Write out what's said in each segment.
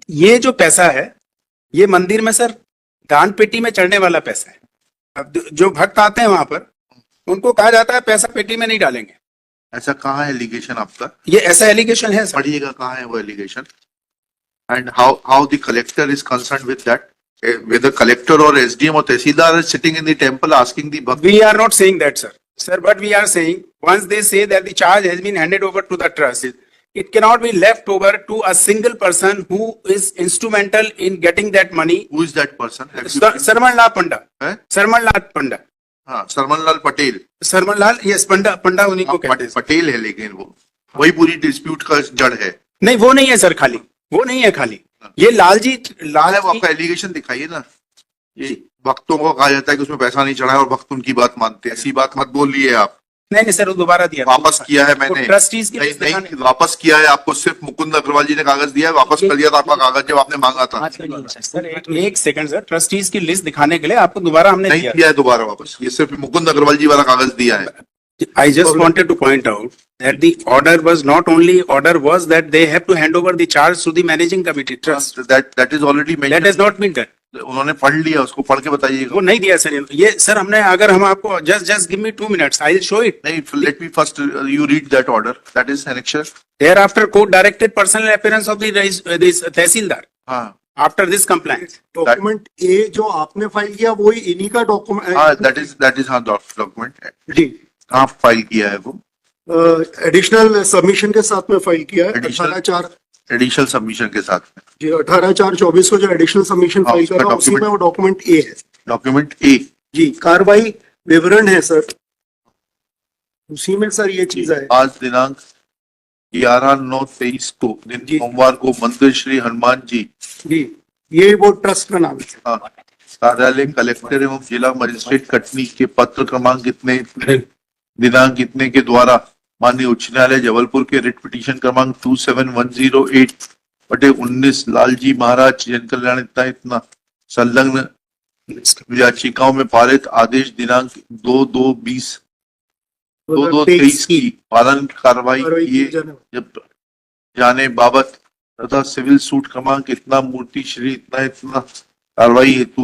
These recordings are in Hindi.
ये जो पैसा है ये मंदिर में सर दान पेटी में चढ़ने वाला पैसा है। अब जो भक्त आते हैं वहां पर उनको कहा जाता है पैसा पेटी में नहीं डालेंगे। ऐसा कहाँ है एलिगेशन आपका? ये ऐसा एलिगेशन है सर। पढ़िएगा कहाँ है वो allegation, and how the collector is concerned with that, whether collector or SDM or tehsildar is sitting in the temple asking the bhakt. We are not saying that, sir. Sir, but we are saying once they say that the charge has been handed over to the trust, it cannot be left over to a single person who is instrumental in getting that money. Who is that person? Sarman Lal Panda. Sarman Lal Panda. हाँ, सरमन लाल पटेल। सरमन लाल, यस, पंडा उन्हीं को कहते हैं। पटेल है, लेकिन वो वही पूरी डिस्प्यूट का जड़ है। नहीं, वो नहीं है सर, खाली वो नहीं है, खाली ये लालजी लाल है। वो आपका एलिगेशन दिखाइए ना। ये भक्तों को कहा जाता है कि उसमें पैसा नहीं चढ़ा है और भक्त उनकी बात मानते हैं, ऐसी बात मत बोलिए आप। नहीं सर, वो दोबारा दिया, वापस किया है मैंने। ट्रस्टीज की नहीं, वापस किया है आपको, सिर्फ मुकुंद अग्रवाल जी ने कागज दिया है, वापस कर दिया था आपका कागज जब आपने मांगा था। सर एक सेकंड सर, ट्रस्टीज की लिस्ट दिखाने के लिए आपको दोबारा हमने नहीं दिया है दोबारा वापस, ये सिर्फ मुकुंद अग्रवाल जी वाला कागज दिया है। I just wanted to point out that the order was not only order was that they have to hand over the charge to the managing committee trust. That is already mentioned. That has not been done. उन्होंने पढ़ लिया, उसको पढ़ के बताइएगा। वो नहीं दिया सर ये सर हमने, अगर हम आपको just give me 2 minutes, I will show it. नहीं, let me first you read that order. That is annexure. Thereafter, court directed personal appearance of the this tehsildar. हाँ। After this compliance. डॉक्यूमेंट ए जो आपने फाइल किया वही इन्हीं का डॉक्यूमेंट। हाँ, that is हाँ डॉक्यूमेंट जी। कहाँ फाइल किया है वो? एडिशनल सबमिशन के साथ में फाइल किया है। एडिशनल सबमिशन के साथ में जी 18/4/24 को जो एडिशनल सबमिशन फाइल करा उसी में वो डॉक्यूमेंट ए है। डॉक्यूमेंट ए जी, कार्रवाई विवरण है सर, उसी में सर ये चीज है। आज दिनांक 11/9/23 को दिन सोमवार को मंदिर श्री हनुमान जी ये वो ट्रस्ट का नाम है। कार्यालय कलेक्टर एवं जिला मजिस्ट्रेट कटनी के पत्र क्रमांक इतने दिनांक इतने के द्वारा माननीय उच्च न्यायालय जबलपुर के रिट पिटीशन क्रमांक 27108/19 लालजी महाराज जन कल्याण इतना संलग्न याचिकाओं में पारित आदेश दिनांक 2/2/23 की पालन कार्रवाई किए जाने बाबत तथा सिविल सूट क्रमांक इतना मूर्ति श्री इतना कार्रवाई हेतु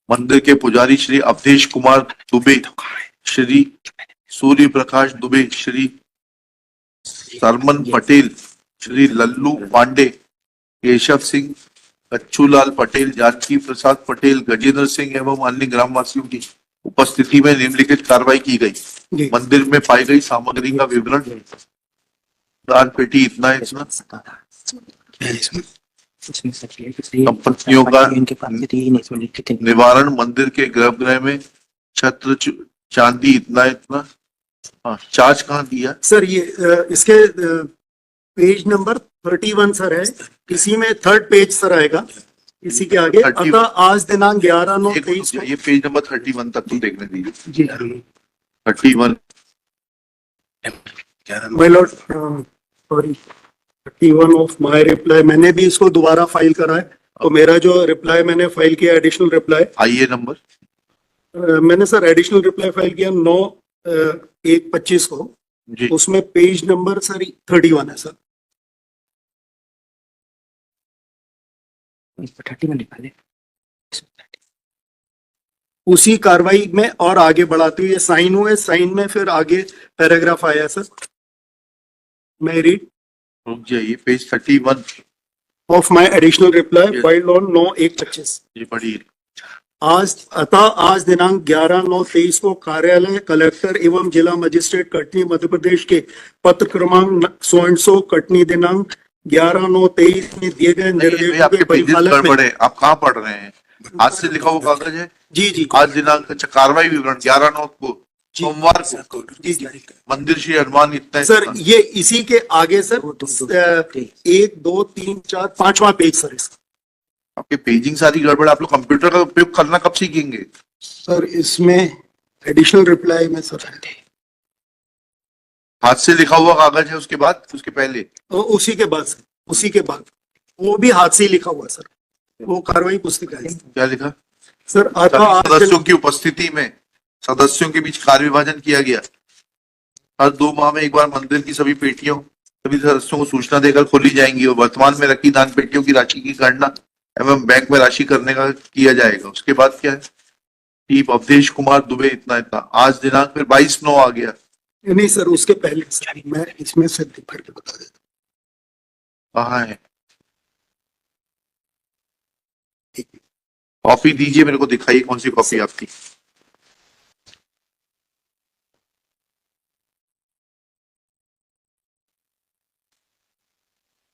मंदिर के पुजारी श्री अवधेश कुमार दुबे, श्री सूर्य प्रकाश दुबे, श्री सरमन पटेल, श्री लल्लू पांडे, केशव सिंह, कच्छूलाल पटेल, जानकी प्रसाद पटेल, गजेंद्र सिंह एवं अन्य ग्रामवासियों की उपस्थिति में निम्नलिखित कार्रवाई की गई। मंदिर में पाई गई सामग्री का विवरण, दान पेटी इतना संपत्तियों का निवारण, मंदिर के गर्भगृह में छत्र चांदी इतना हाँ, चार्ज कहाँ दिया सर? ये इसके पेज नंबर 31 सर है, इसी में 3rd पेज सर आएगा, इसी के आगे। अतः आज दिनांक 11/9/23 ये पेज नंबर 31 तक तो देखने दीजिए जी। 31 my Lord, sorry 31 of my reply, मैंने भी इसको दोबारा फाइल करा है, तो मेरा जो रिप्लाई मैंने फाइल किया एडिशनल रिप्लाई, आइए नंबर मैंने सर एडिशनल रिप्लाई फाइल किया 9/1/25 को जी। उसमें पेज नंबर सर 31 है सर। 31 लिखा दे उसी कार्रवाई में और आगे बढ़ाते हुए साइन हुए, साइन में फिर आगे पैराग्राफ आया सर, मैं रीड। रुक जाइए, page 31 of my additional reply filed on 9/1/25। ये पढ़िए। आज दिनांक 11/9/23 को कार्यालय कलेक्टर एवं जिला मजिस्ट्रेट कटनी मध्य प्रदेश के पत्र क्रमांक 100 कटनी दिनांक 11/9/23 में दिए गए निर्देशों के परिपालन में। आप कहाँ पढ़ रहे हैं? आज से लिखा हुआ कागज है जी। आज दिनांक, अच्छा, कार्रवाई विवरण 11/9 को सोमवार को मंदिर श्री हनुमान इतना सर, ये इसी के आगे सर 1 2 3 4 5वां पेज सर। आपके पेजिंग सारी गड़बड़। आप लोग कंप्यूटर का उपयोग करना कब सीखेंगे सर? इसमें एडिशनल रिप्लाई में सर हाथ से लिखा हुआ कागज है, उसके बाद उसके पहले उसी के बाद सर, उसी के बाद वो भी हाथ से ही लिखा हुआ सर, वो कार्रवाई पुस्तिका है। क्या लिखा सर? सदस्यों की उपस्थिति में सदस्यों के बीच कार्य विभाजन किया गया। हर 2 माह में एक बार मंदिर की सभी पेटियों सभी सदस्यों को सूचना देकर खोली जाएंगी और वर्तमान में रखी दान पेटियों की राशि की गणना एवं बैंक में राशि करने का किया जाएगा। उसके बाद क्या है, टीप अवधेश कुमार दुबे इतना इतना, आज दिनांक फिर 22/9 आ गया। नहीं सर, उसके पहले सर मैं इसमें से भर के बता देता कहाँ है कॉपी, दीजिए मेरे को, दिखाइए कौन सी कॉपी आपकी।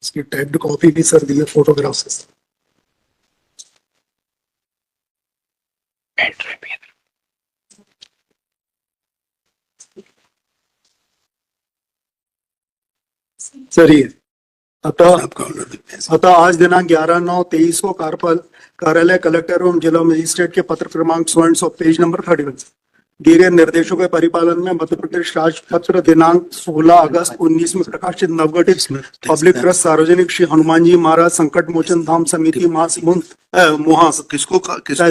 इसकी टाइप्ड कॉपी भी सर दी है, फोटोग्राफ से। सर ये अतः आज दिनांक 11/9/23 को कार्यालय कलेक्टर एवं जिला मजिस्ट्रेट के पत्र क्रमांक 100 पेज नंबर 31 दिए गए निर्देशों के परिपालन में मध्य प्रदेश राजपत्र दिनांक 16 अगस्त 19 में प्रकाशित नवगठित पब्लिक ट्रस्ट सार्वजनिक श्री हनुमान जी महाराज संकट मोचन धाम समिति मुहास किसको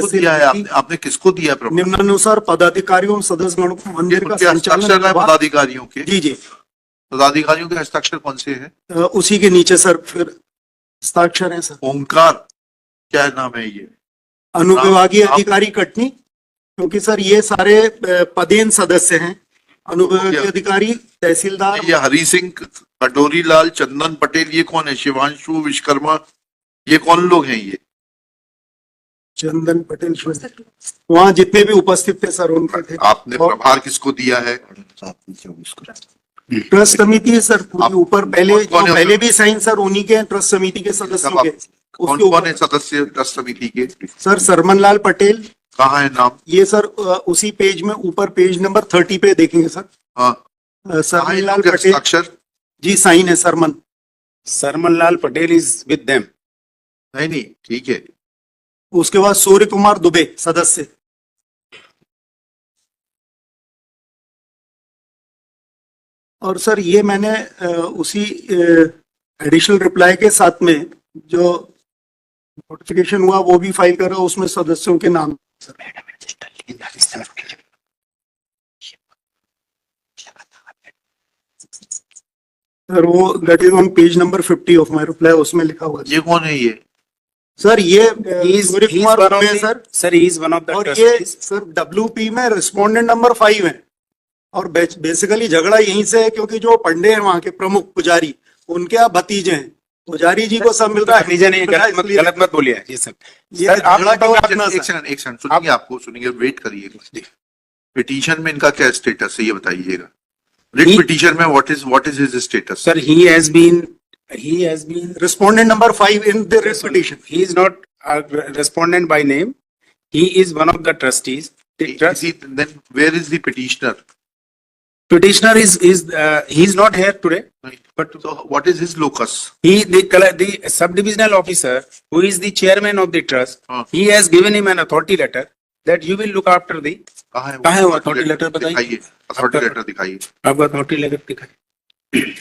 दिया है आपने किसको दिया है? निम्नानुसार पदाधिकारियों सदस्यगण को मंदिर का हस्ताक्षर है संचालन पदाधिकारियों के? जी पदाधिकारियों के हस्ताक्षर कौन से हैं? उसी के नीचे सर फिर हस्ताक्षर है सर। ओमकार क्या नाम है ये? अनुविभागीय अधिकारी कटनी, क्योंकि सर ये सारे पदेन सदस्य हैं। अनुविभागीय अधिकारी तहसीलदार, ये हरि सिंह, कटोरी लाल, चंदन पटेल, ये कौन है? शिवांशु विश्वकर्मा, ये कौन लोग हैं? ये चंदन पटेल वहाँ जितने भी उपस्थित थे सर उनके थे। आपने प्रभार किसको दिया है? ट्रस्ट समिति है सर पूरी, ऊपर कौन है? पहले भी साइन सर उन्हीं के ट्रस्ट समिति के सदस्यों के। कौन उसके कौन है सदस्य ट्रस्ट समिति के? सर सरमन लाल पटेल। कहाँ है नाम? ये सर उसी पेज में ऊपर पेज नंबर 30 पे देखेंगे सर। हाँ, सरमन लाल पटेल अक्षर जी साइन है Sarman. Sarman Lal Patel is with them. नहीं ठीक है। उसके बाद सूर्य कुमार दुबे सदस्य। और सर ये मैंने उसी एडिशनल रिप्लाई के साथ में जो नोटिफिकेशन हुआ वो भी फाइल कर रहा हूँ, उसमें सदस्यों के नाम सर वो that is on page number 50 of my reply, उसमें लिखा हुआ है। ये कौन है ये? सर ये He's Surya Kumar one of Dubey है the, sir. sir, he is one of the और ये trustees. सर WP में रिस्पोंडेंट नंबर 5 है। और बेसिकली झगड़ा यहीं से है क्योंकि जो पंडे हैं वहाँ के प्रमुख पुजारी, उनके आप भतीजे हैं। पुजारी जी को सब मिल रहा है, भतीजा नहीं, गलत मत बोलिए ये सब। ये सर, आप झगड़ा क्यों बताओ, अपना एक सर? सेकंड सुनिए, आपको सुनिए, वेट करिएगा। पिटीशन में इनका क्या स्टेटस है ये बताइएगा। रिट पिटीशन में what is his status? Sir, he has been respondent number 5 in the petition. he is not a respondent by name. He is one of the trustees. The trust Then where is the petitioner? petitioner is he is not here today. But so what is his locus? The subdivisional officer who is the chairman of the trust, he has given him an authority letter that you will look after the. कहाँ है कहाँ है वो authority letter बताइए? दिखाइए, authority letter दिखाइए। आपका authority letter दिखाइए।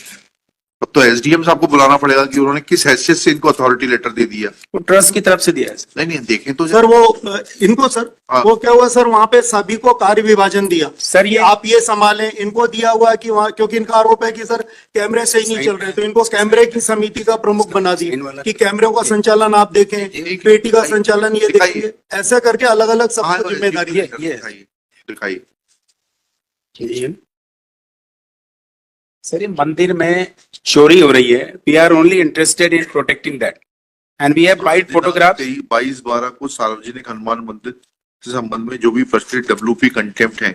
अब तो एसडीएम साहब को बुलाना पड़ेगा कि उन्होंने किस हैसियत से इनको अथॉरिटी लेटर दे दिया। वो ट्रस्ट की तरफ से दिया है। नहीं देखें तो सर वो इनको सर हाँ। वो क्या हुआ सर, वहाँ पे सभी को कार्य विभाजन दिया सर, ये आप ये संभालें। इनको दिया हुआ कि वहाँ, क्योंकि इनका आरोप है कि सर कैमरे सही नहीं चल रहे, तो इनको कैमरे की समिति का प्रमुख बना दिया कि कैमरों का संचालन आप देखें, पेटी का संचालन ये देखेंगे, ऐसा करके अलग अलग सबको जिम्मेदारी है। दिखाइए। सर ये मंदिर में चोरी हो रही है। We are only interested in protecting that and we have bite photograph. 22/12 को सार्वजनिक हनुमान मंदिर से संबंध में जो भी प्रचलित डब्ल्यूपी कंटेम्प्ट है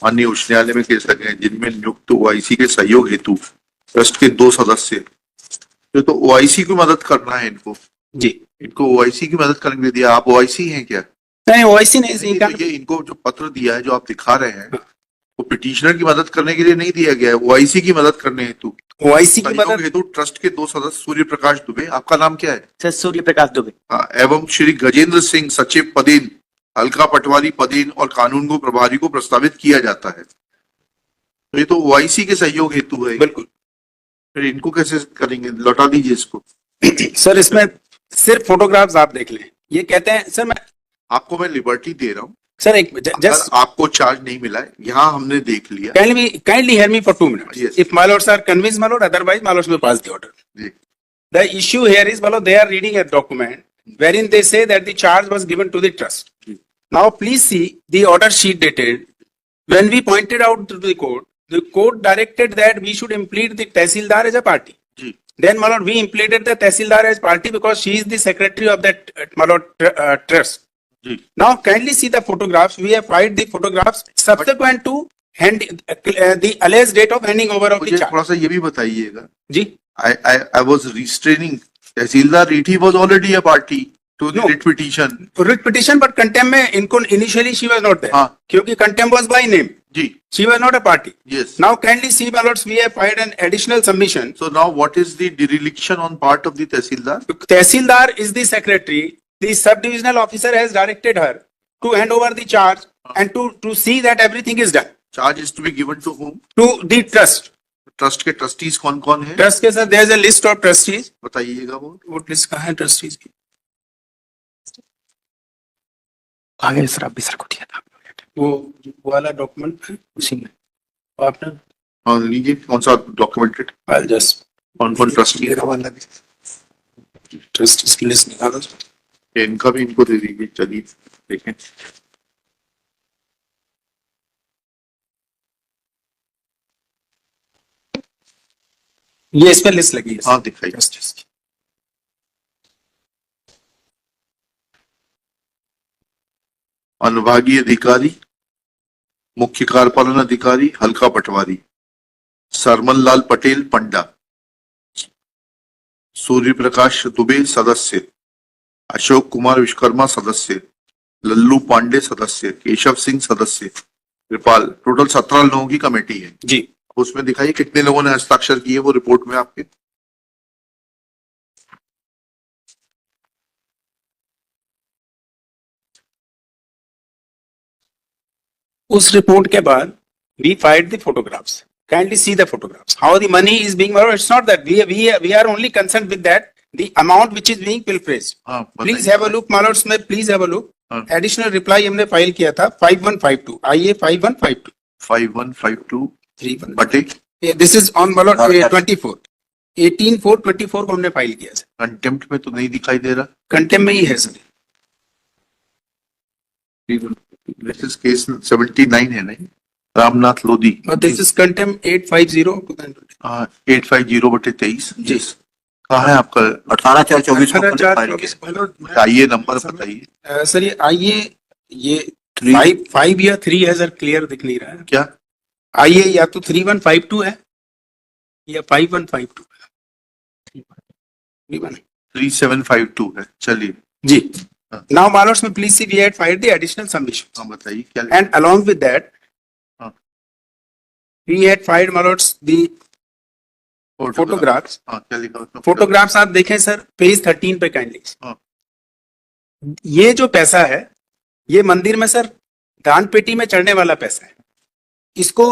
माननीय उच्च न्यायालय में केस लगे हैं, जिनमें नियुक्त ओआईसी के सहयोग हेतु ट्रस्ट के 2 सदस्य, तो ओआईसी की मदद करना है इनको जी। इनको ओआईसी की मदद करने के लिए दिया। आप ओआईसी हैं क्या? नहीं ओआईसी नहीं, तो ये इनको जो पत्र दिया है जो आप दिखा रहे हैं वो पिटिशनर की मदद करने के लिए नहीं दिया गया है, ओआईसी की मदद करने हेतु। ओआईसी की मदद हेतु ट्रस्ट के 2 सदस्य सूर्य प्रकाश दुबे, आपका नाम क्या है? सर सूर्य प्रकाश दुबे। हाँ, एवं श्री गजेंद्र सिंह सचिव पदेन, हल्का पटवारी पदेन और कानून को प्रभारी को प्रस्तावित किया जाता है। तो ये तो ओआईसी के सहयोग हेतु है। बिल्कुल। फिर इनको कैसे करेंगे? लौटा दीजिए इसको। सर इसमें सिर्फ फोटोग्राफ्स आप देख लें। ये कहते हैं सर, मैं आपको मैं लिबर्टी दे रहा हूँ सर एक अगर जस्ट आपको चार्ज नहीं मिला है, यहाँ हमने देख लिया। kindly hear me for 2 minutes. Yes. If my lords are convinced, my lord, otherwise my lords will pass the order. Ji, The issue here is, my lord, they are reading a document wherein they say that the charge was given to the trust. Now please see the order sheet dated. When we pointed out to the court directed that we should implead the Tehsildar as a party. Ji, Then, my lord, we impleaded the Tehsildar as party because she is the secretary of that, my lord, trust. Ji. Now, kindly see the photographs. We have filed the photographs subsequent to the alleged date of handing over of the मुझे charge. थोड़ा सा ये भी बताइएगा। जी, I was restraining. Tehsildar Rethi was already a party to the No. writ petition. writ petition, but contempt में इनको initially she was not there. हाँ। क्योंकि contempt was by name. जी, She was not a party. yes. Now, kindly see, my lords, we have filed an additional submission. So now what is the dereliction on part of the Tehsildar? Tehsildar is the secretary. The sub-divisional officer has directed her to hand over the charge and to see that everything is done. Charge is to be given to whom? To the trust. Trust के ट्रस्टीज कौन कौन है? Trust के साथ there is a list of trustees. बताइएगा वो। वो list कहाँ है trustees की? आगे सर आप भी सर को दिया था। वो वाला डॉक्यूमेंट है उसी में। आपने हाँ लीजिए, कौन सा डॉक्यूमेंटेड? I'll just कौन कौन ट्रस्टी है? मेरा वाला भी trustees की list निकालो। इनका भी इनको दे दीजिए। चलिए देखें। ये इस पर लिस्ट लगी है। हाँ दिखाइए। trustees की। अनुभागीय अधिकारी, मुख्य कार्यपालन अधिकारी हल्का पटवारी, सरमन लाल पटेल पंडा, सूर्य प्रकाश दुबे सदस्य, अशोक कुमार विश्वकर्मा सदस्य, लल्लू पांडे सदस्य, केशव सिंह सदस्य, कृपाल। टोटल 17 लोगों की कमेटी है। जी, उसमें दिखाइए कितने लोगों ने हस्ताक्षर किए वो रिपोर्ट में आपके। उस रिपोर्ट के बाद we filed the photographs. Kindly see the photographs. How the money is being borrowed. It's not that we are only concerned with that. The amount which is being pilfered. हाँ Please have a look, my lords. में please have a look. हाँ। Additional reply हमने फाइल किया था 5152. IA 5152. 5152 31. बटे This is on my lord 24. 18/4/24 को हमने फाइल किया सर। कंटेम्प्ट में तो नहीं दिखाई दे रहा। कंटेम्प्ट में ही है सर। दिस इज केस 79 है नहीं? रामनाथ लोधी। और दिस इज कंटेम्प्ट 850 हाँ 850 बटे 23। जी। कहाँ है आपका? 18/4/24 को फाइल 18/4/24 किया। my lord, आइए नंबर बताइए। सर ये आइए ये 5 या 3 है सर, क्लियर दिख नहीं रहा है। क्या? आइए या तो 3152 है या 5152 है। 3752 है। चलिए जी। Now, my lords, please see, we had filed the additional submissions. हाँ बताइए क्या? And along with that, हाँ। we had filed, my lords, the photographs. हाँ क्या लिखा उसमें? Photographs आप देखें सर, पेज 13 पे kindly. हाँ। ये जो पैसा है, ये मंदिर में सर दान पेटी में चढ़ने वाला पैसा है। इसको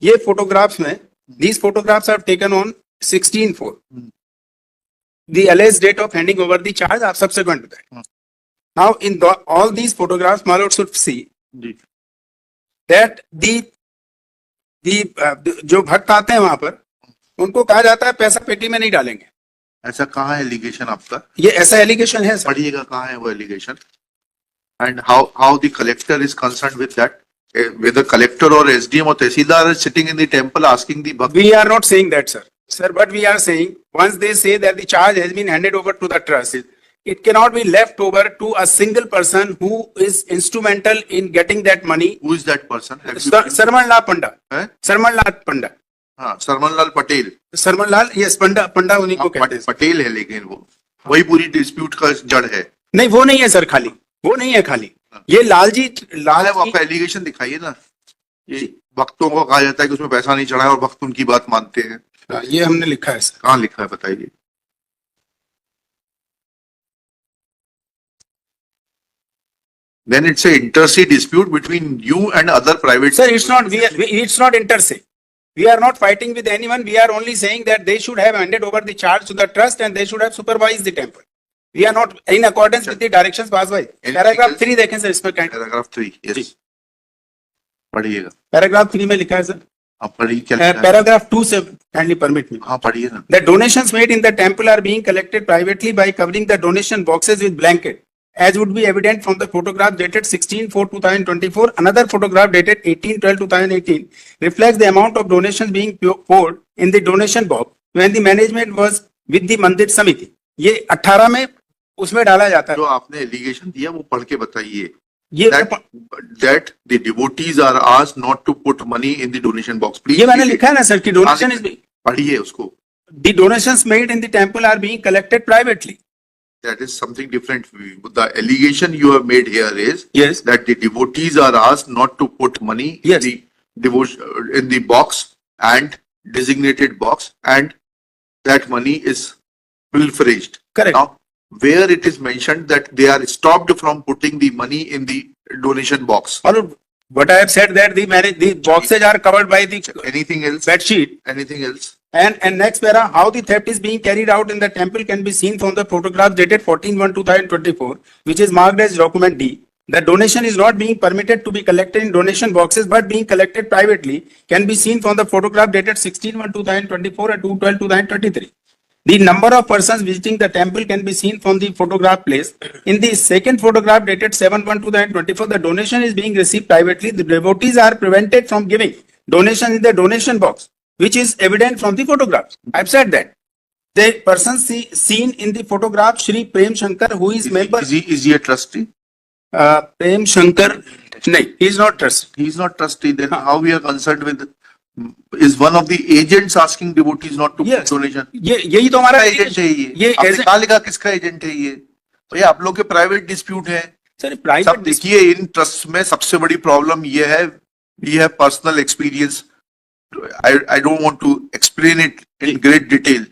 ये फोटोग्राफ्स में, these photographs are taken on 16/4. The alleged date of handing over the charge are subsequent to that. Hmm. Now, in all these photographs, my lord should see ji that जो भक्त आते हैं वहां पर, उनको कहा जाता है पैसा पेटी में नहीं डालेंगे। ऐसा कहाँ है एलिगेशन आपका? ये ऐसा एलिगेशन है सर। पढ़िएगा कहाँ है वो allegation. And how the collector is concern with that? whether collector or SDM or Tehsildar is sitting in the temple asking the bhakt. We are not saying that, sir. Sir, but we are saying once they say that the charge has been handed over to the trust, it cannot be left over to a single person who is instrumental in getting that money. Who is that person? Have you been- Sarman Lal Panda. हैं? Sarman Lal Panda. हाँ सरमन लाल पटेल। सरमन लाल, यस पंडा उन्हीं को कहते हैं। पटेल है लेकिन वो वही पूरी डिस्प्यूट का जड़ है। नहीं वो नहीं है सर, खाली वो नहीं है, खाली ये लालजी लाल है वो आपका एलिगेशन दिखाइए ना। ये भक्तों को कहा जाता है कि उसमें पैसा नहीं चढ़ा है और भक्त उनकी बात मानते हैं। ये हमने लिखा है सर। कहाँ लिखा है बताइए। Then it's a inter-se dispute between you and other private. Sir, it's not, it's not inter se. We are not fighting with anyone. We are only saying that they should have handed over the charge to the trust and they should have supervised the temple. We are not in accordance with the directions passed by. Paragraph 3 देखें सर इसमें kind. पैराग्राफ 3, जी। यस, पढ़िएगा। Paragraph 3 में लिखा है सर. आप पढ़िए क्या लिखा है? Paragraph 2 से kindly permit me. हाँ पढ़िए ना। The donations made in the temple are being collected privately by covering the donation boxes with blanket, as would be evident from the photograph dated 16/4/2024. Another photograph dated 18/12/2018 reflects the amount of donations being poured in the donation box when the management was with the Mandir Samiti. ये 18 में उसमें डाला जाता जो है. आपने एलिगेशन दिया वो पढ़ के बताइए। ये That the devotees are asked not to put money in the donation box. Please. ये मैंने लिखा है ना सर कि donation is पढ़िए उसको। the donations made in the temple are being collected privately. That is something different. The allegation you have made here is Yes. that the devotees are asked not to put money Yes. in the devotion in the box and designated box, and that money is pilferaged. Correct. Now, where it is mentioned that they are stopped from putting the money in the donation box. Or what I have said that the boxes are covered by the Anything else? bed sheet. Anything else? And next para, how the theft is being carried out in the temple can be seen from the photograph dated 14/1/2024, which is marked as document D. The donation is not being permitted to be collected in donation boxes, but being collected privately can be seen from the photograph dated 16/1/2024 and 2/12/2023. The number of persons visiting the temple can be seen from the photograph place. In the second photograph dated 7/1/2024, the donation is being received privately. The devotees are prevented from giving donation in the donation box, which is evident from the photographs. I've said that. The person seen in the photograph, Shri Prem Shankar, who is member, Is he a trustee? Prem Shankar, no, he is not trustee. He is not trustee. Then how we are concerned with? Is one of the agents asking devotees not to Yes. put donation? यही तो हमारा एजेंट है ये। ये आपने ऐसे कहा लिखा किसका एजेंट है ये? भैया आप लोग के प्राइवेट डिस्प्यूट है। सर सब प्राइवेट देखिए इन ट्रस्ट में सबसे बड़ी प्रॉब्लम ये है, we have personal experience. I don't want to explain it in great detail.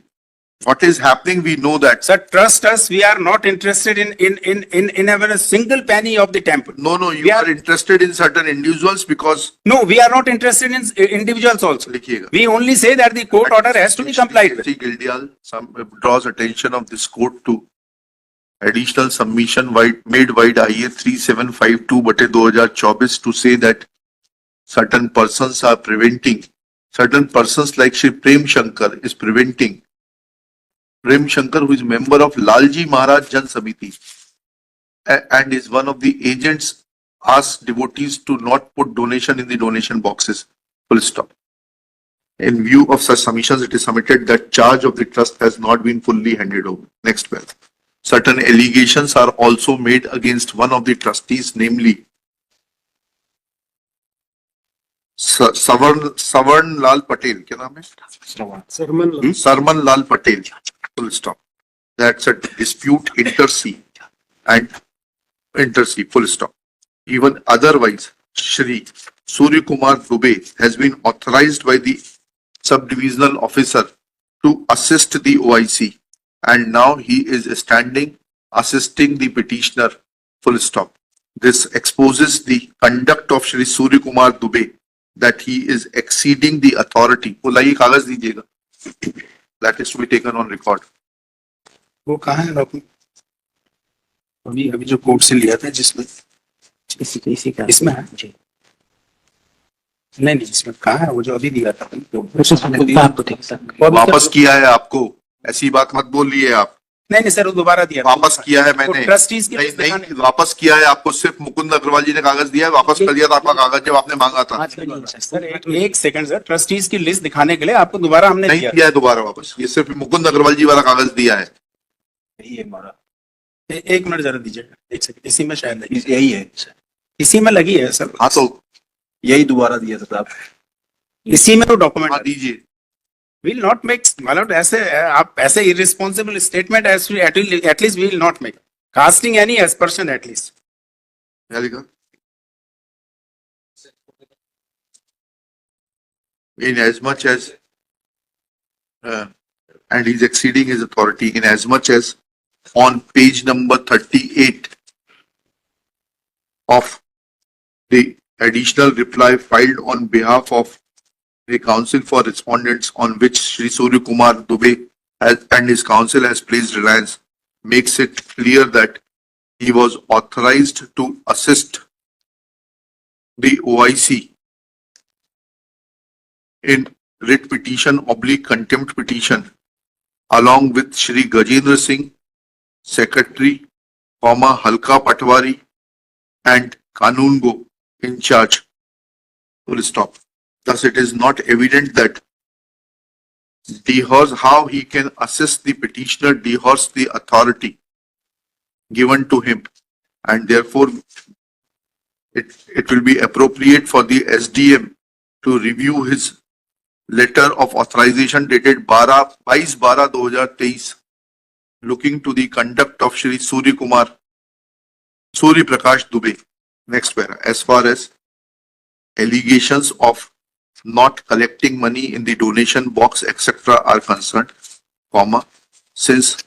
What is happening, we know that. Sir, trust us, we are not interested in ever a single penny of the temple. No, you We are are- interested in certain individuals because No, we are not interested in individuals also. लिखिएगा। We only say that the court order has to be complied with. Sri Gildial draws attention of this court to additional submission made wide IA 3752/2024 to say that certain persons are preventing, certain persons like Shri Prem Shankar is preventing, Prem Shankar, who is member of Lalji Maharaj Jan Samiti and is one of the agents, asked devotees to not put donation in the donation boxes. Full stop. In view of such submissions, it is submitted that charge of the trust has not been fully handed over. Next paragraph. Certain allegations are also made against one of the trustees, namely Savarn Lal Patel. क्या नाम है? Sarman Sarman Lal Patel. Full stop. That's a dispute intercy. Full stop. Even otherwise, Shri Surya Kumar Dubey has been authorized by the subdivisional officer to assist the OIC, and now he is standing assisting the petitioner. Full stop. This exposes the conduct of Shri Surya Kumar Dubey, that he is exceeding the authority. बोलाइए कागज दीजिएगा. That is to be taken on record. वो कहाँ है डॉक्यूमेंट? अभी जो कोर्ट से लिया था जिसमें इसी का इसमें है? जी नहीं इसमें कहाँ है वो जो अभी दिया था? आपको ठीक सर वापस किया है आपको, ऐसी बात मत बोलिए आप। नहीं सर वो दोबारा दिया था। वापस किया है मैंने। ट्रस्टीज की नहीं नहीं वापस किया है आपको, सिर्फ मुकुंद अग्रवाल जी ने कागज दिया है, वापस कर दिया था आपका कागज जब आपने मांगा था। सर एक सेकंड सर, ट्रस्टीज की लिस्ट दिखाने के लिए आपको दोबारा हमने नहीं दिया किया है दोबारा वापस, ये सिर्फ मुकुंद अग्रवाल जी वाला कागज दिया है। ये हमारा एक मिनट जरा दीजिएगा, एक सेकंड, इसी में शायद लगी, यही है सर, इसी में लगी है सर, हाँ तो यही दोबारा दिया था आप इसी में तो डॉक्यूमेंट हाँ दीजिए। विल नॉट मेक, मतलब ऐसे आप ऐसे irresponsible statement at least will not make casting any aspersion at least. क्या लिखा? In as much as and he's exceeding his authority in as much as on page number 38 of the additional reply filed on behalf of the council for respondents, on which Shri Surya Kumar Dubey has, and his council has placed reliance, makes it clear that he was authorized to assist the OIC in writ petition / contempt petition along with Shri Gajendra Singh, Secretary, Halka Patwari and Kanungo in charge. Full stop. Thus, it is not evident that how he can assist the petitioner dehors the authority given to him, and therefore it will be appropriate for the SDM to review his letter of authorization dated 22/12/2023 looking to the conduct of Shri Surya Prakash Dubey. Next para. As far as allegations of not collecting money in the donation box, etc. are concerned, since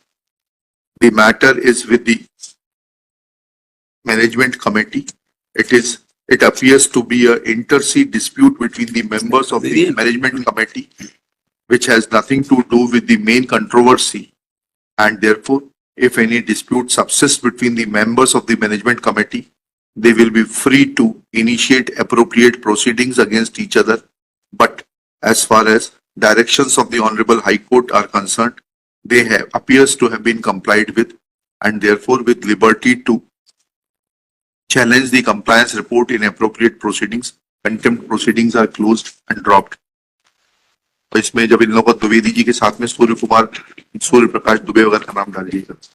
the matter is with the management committee, it appears to be a inter-se dispute between the members of the management committee, which has nothing to do with the main controversy, and therefore, if any dispute subsists between the members of the management committee, they will be free to initiate appropriate proceedings against each other. But as far as directions of the Honorable High Court are concerned, they appears to have been complied with, and therefore with liberty to challenge the compliance report in appropriate proceedings. Contempt proceedings are closed and dropped. तो इसमें जब इन लोगों को द्विवेदी जी के साथ में सूर्य प्रकाश दुबे वगैरह का नाम डालिएगा.